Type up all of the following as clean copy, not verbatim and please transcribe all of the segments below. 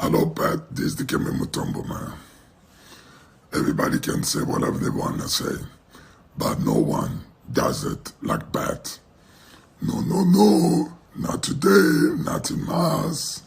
Hello, Pat. This is the Kemi Mutombo, man. Everybody can say whatever they want to say, but no one does it like Pat. No, not today, not in Mars.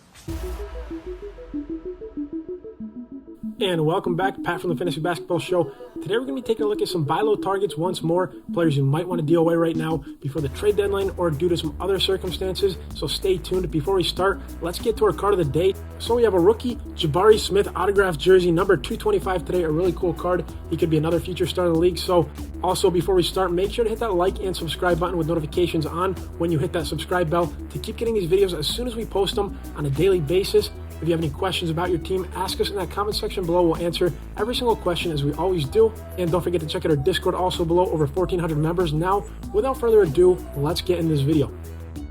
And welcome back, Pat from the Fantasy Basketball Show. Today we're going to be taking a look at some buy low targets once more, players you might want to deal away right now before the trade deadline or due to some other circumstances, so stay tuned. Before we start, let's get to our card of the day. So we have a rookie, Jabari Smith autographed jersey, number 225 today, a really cool card. He could be another future star of the league. So also before we start, make sure to hit that like and subscribe button with notifications on when you hit that subscribe bell to keep getting these videos as soon as we post them on a daily basis. If you have any questions about your team, ask us in that comment section below. We'll answer every single question as we always do. And don't forget to check out our Discord also below, over 1,400 members. Now, without further ado, let's get in this video.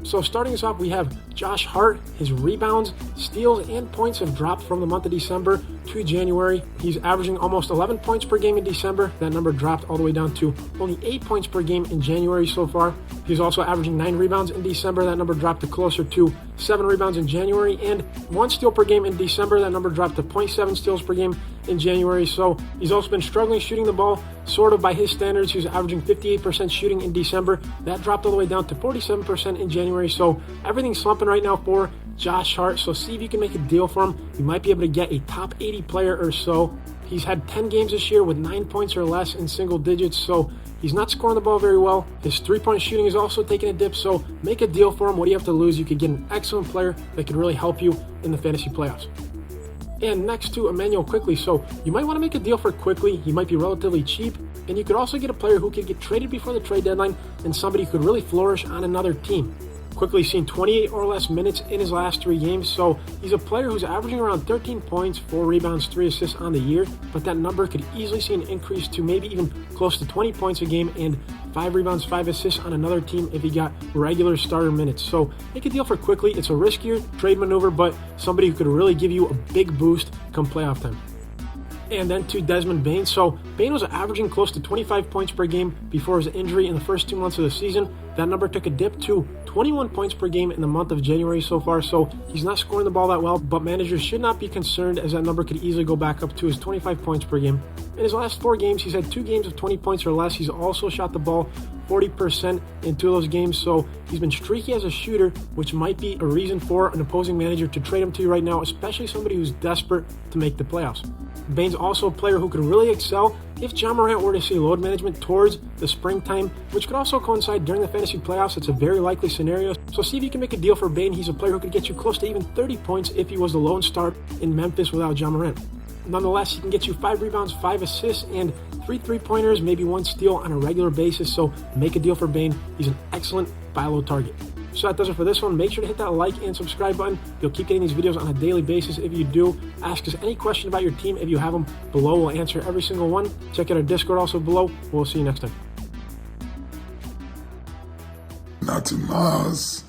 So starting us off, we have Josh Hart. His rebounds, steals, and points have dropped from the month of December to January. He's averaging almost 11 points per game in December. That number dropped all the way down to only 8 points per game in January so far. He's also averaging 9 rebounds in December. That number dropped to closer to 7 rebounds in January, and 1 steal per game in December. That number dropped to 0.7 steals per game in January. So he's also been struggling shooting the ball, sort of by his standards. He was averaging 58% shooting in December. That dropped all the way down to 47% in January. So everything's slumping right now for Josh Hart. So see if you can make a deal for him. You might be able to get a top 80 player or so. He's had 10 games this year with 9 points or less in single digits, so he's not scoring the ball very well. His three-point shooting is also taking a dip, so make a deal for him. What do you have to lose? You could get an excellent player that could really help you in the fantasy playoffs. And next to Emmanuel Quickley. So you might want to make a deal for Quickley. He might be relatively cheap, and you could also get a player who could get traded before the trade deadline and somebody who could really flourish on another team. Quickley's seen 28 or less minutes in his last 3 games, so he's a player who's averaging around 13 points, 4 rebounds, 3 assists on the year, but that number could easily see an increase to maybe even close to 20 points a game and 5 rebounds, 5 assists on another team if he got regular starter minutes. So make a deal for Quickley. It's a riskier trade maneuver, but somebody who could really give you a big boost come playoff time. And then to Desmond Bane. So Bane was averaging close to 25 points per game before his injury in the first 2 months of the season. That number took a dip to 21 points per game in the month of January so far, so he's not scoring the ball that well, but managers should not be concerned as that number could easily go back up to his 25 points per game. In his last 4 games, he's had 2 games of 20 points or less. He's also shot the ball 40% in 2 of those games, so he's been streaky as a shooter, which might be a reason for an opposing manager to trade him to you right now, especially somebody who's desperate to make the playoffs. Bane's also a player who could really excel if John Morant were to see load management towards the springtime, which could also coincide during the fantasy playoffs. It's a very likely scenario, so see if you can make a deal for Bane. He's a player who could get you close to even 30 points if he was the lone star in Memphis without John Morant. Nonetheless, he can get you 5 rebounds, 5 assists, and 3 three-pointers, maybe 1 steal on a regular basis, so make a deal for Bane. He's an excellent buy low target. So that does it for this one. Make sure to hit that like and subscribe button. You'll keep getting these videos on a daily basis. If you do, ask us any question about your team. If you have them below, we'll answer every single one. Check out our Discord also below. We'll see you next time. Not in Mars.